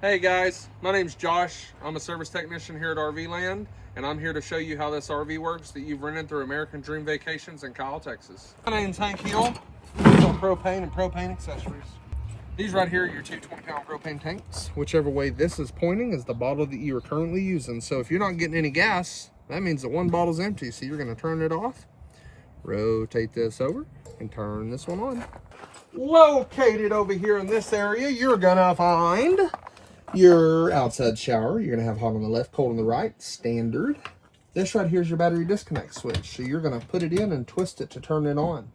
Hey guys, my name's Josh. I'm a service technician here at RV Land, and I'm here to show you how this RV works that you've rented through American Dream Vacations in Kyle, Texas. My name's Hank Hill. I sell propane and propane accessories. These right here are your two 20-pound propane tanks. Whichever way this is pointing is the bottle that you are currently using. So if you're not getting any gas, that means that one bottle's empty. So you're going to turn it off, rotate this over, and turn this one on. Located over here in this area, you're gonna find your outside shower. You're gonna have hot on the left, cold on the right, standard. This right here is your battery disconnect switch. So you're gonna put it in and twist it to turn it on.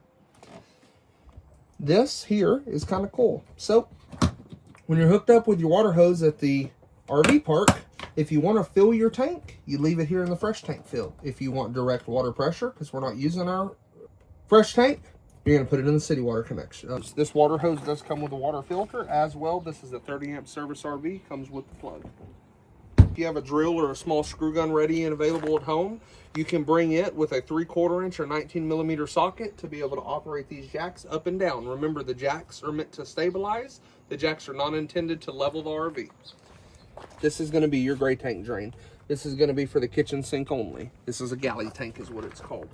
This here is kind of cool. So when you're hooked up with your water hose at the RV park, if you want to fill your tank, you leave it here in the fresh tank fill. If you want direct water pressure, because we're not using our fresh tank, you're going to put it in the city water connection. This water hose does come with a water filter as well. This is a 30 amp service RV, comes with the plug. If you have a drill or a small screw gun ready and available at home, you can bring it with a 3/4 inch or 19 millimeter socket to be able to operate these jacks up and down. Remember, the jacks are meant to stabilize. The jacks are not intended to level the RV. This is going to be your gray tank drain. This is going to be for the kitchen sink only. This is a galley tank is what it's called.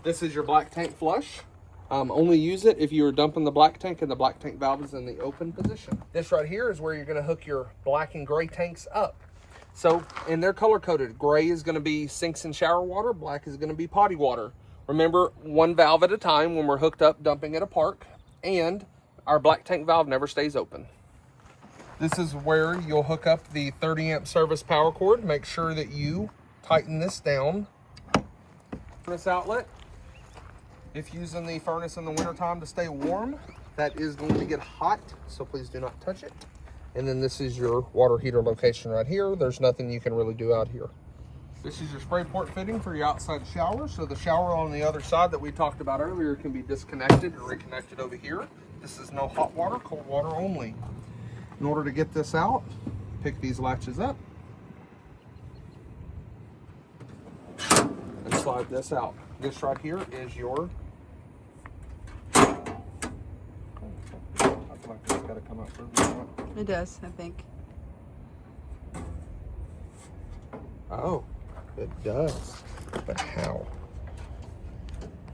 This is your black tank flush. Only use it if you're dumping the black tank and the black tank valve is in the open position. This right here is where you're going to hook your black and gray tanks up. So, and they're color coded. Gray is going to be sinks and shower water. Black is going to be potty water. Remember, one valve at a time when we're hooked up dumping at a park, and our black tank valve never stays open. This is where you'll hook up the 30 amp service power cord. Make sure that you tighten this down. This outlet. If using the furnace in the wintertime to stay warm, that is going to get hot, so please do not touch it. And then this is your water heater location right here. There's nothing you can really do out here. This is your spray port fitting for your outside shower. So the shower on the other side that we talked about earlier can be disconnected or reconnected over here. This is no hot water, cold water only. In order to get this out, pick these latches up and slide this out. This right here is your, I feel like this got to come out further. It does, I think. Oh, it does. But how?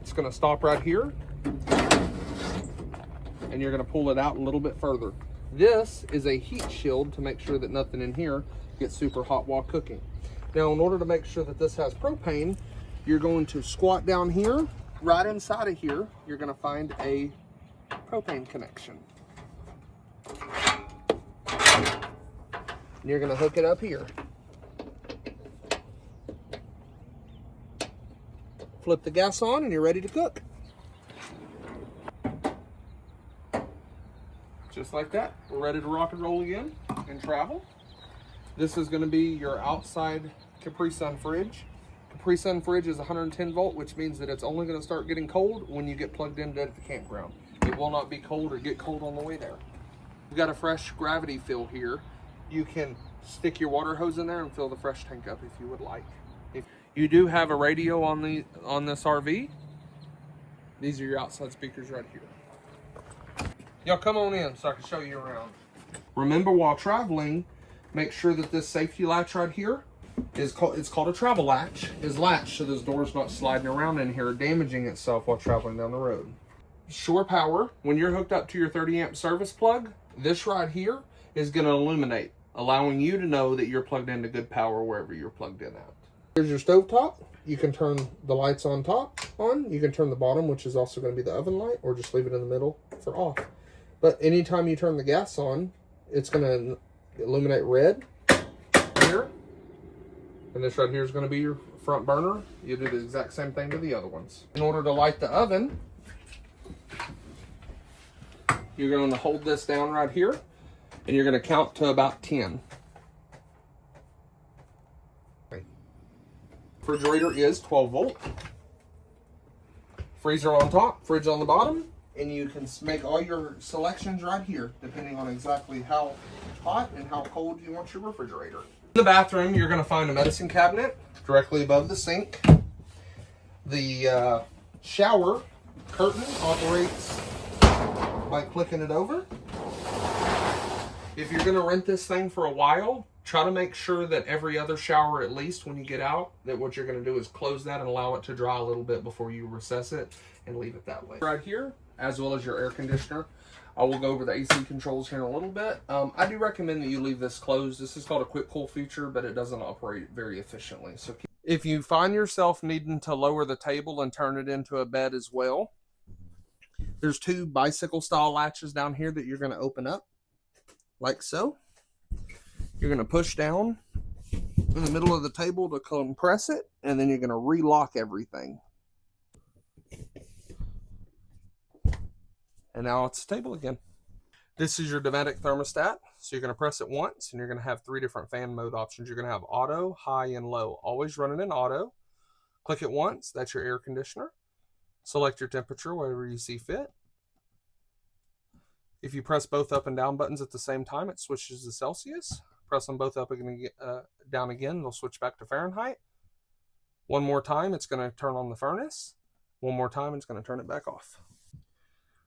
It's going to stop right here, and you're going to pull it out a little bit further. This is a heat shield to make sure that nothing in here gets super hot while cooking. Now, in order to make sure that this has propane, you're going to squat down here. Right inside of here, you're going to find a propane connection. And you're going to hook it up here. Flip the gas on and you're ready to cook. Just like that, we're ready to rock and roll again and travel. This is going to be your outside Capri Sun fridge. Capri Sun fridge is 110 volt, which means that it's only going to start getting cold when you get plugged in at the campground. It will not be cold or get cold on the way there. We've got a fresh gravity fill here. You can stick your water hose in there and fill the fresh tank up if you would like. If you do have a radio on this RV, these are your outside speakers right here. Y'all come on in so I can show you around. Remember, while traveling, make sure that this safety latch right here it's called a travel latch, is latched so this door's not sliding around in here, damaging itself while traveling down the road. Shore power, when you're hooked up to your 30 amp service plug, this right here is going to illuminate, allowing you to know that you're plugged into good power wherever you're plugged in at. Here's your stove top. You can turn the lights on top on. You can turn the bottom, which is also going to be the oven light, or just leave it in the middle for off. But anytime you turn the gas on, it's going to illuminate red here. And this right here is going to be your front burner. You do the exact same thing to the other ones. In order to light the oven, you're going to hold this down right here, and you're going to count to about 10. Refrigerator is 12 volt. Freezer on top, fridge on the bottom, and you can make all your selections right here, depending on exactly how hot and how cold you want your refrigerator. In the bathroom, you're going to find a medicine cabinet directly above the sink. The shower curtain operates by clicking it over. If you're going to rent this thing for a while, try to make sure that every other shower, at least when you get out, that what you're going to do is close that and allow it to dry a little bit before you recess it and leave it that way. Right here, as well as your air conditioner. I will go over the AC controls here in a little bit. I do recommend that you leave this closed. This is called a quick cool feature, but it doesn't operate very efficiently. So if you find yourself needing to lower the table and turn it into a bed as well, there's two bicycle style latches down here that you're going to open up like so. You're going to push down in the middle of the table to compress it, and then you're going to relock everything. And now it's stable again. This is your Dometic thermostat. So you're going to press it once, and you're going to have 3 different fan mode options. You're going to have auto, high, and low. Always running in auto. Click it once. That's your air conditioner. Select your temperature, whatever you see fit. If you press both up and down buttons at the same time, it switches to Celsius. Press them both up and down again, they'll switch back to Fahrenheit. One more time, it's going to turn on the furnace. One more time, it's going to turn it back off.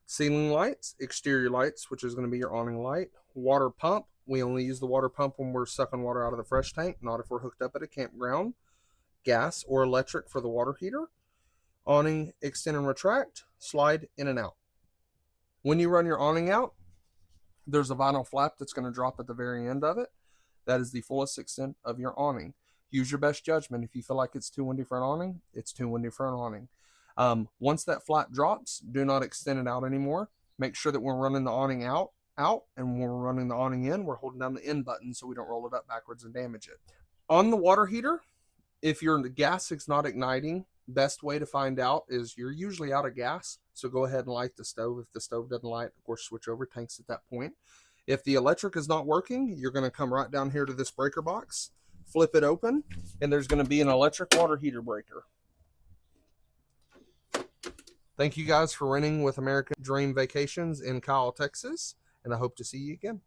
Ceiling lights, exterior lights, which is going to be your awning light. Water pump, we only use the water pump when we're sucking water out of the fresh tank, not if we're hooked up at a campground. Gas or electric for the water heater. Awning, extend and retract, slide in and out. When you run your awning out, there's a vinyl flap that's going to drop at the very end of it. That is the fullest extent of your awning. Use your best judgment. If you feel like it's too windy for an awning, it's too windy for an awning. Once that flap drops, do not extend it out anymore. Make sure that when we're running the awning out, and when we're running the awning in, we're holding down the end button so we don't roll it up backwards and damage it. On the water heater, if your gas is not igniting, best way to find out is you're usually out of gas, so go ahead and light the stove. If the stove doesn't light, of course, switch over tanks at that point. If the electric is not working, you're going to come right down here to this breaker box, flip it open, and there's going to be an electric water heater breaker. Thank you guys for renting with American Dream Vacations in Kyle, Texas, and I hope to see you again.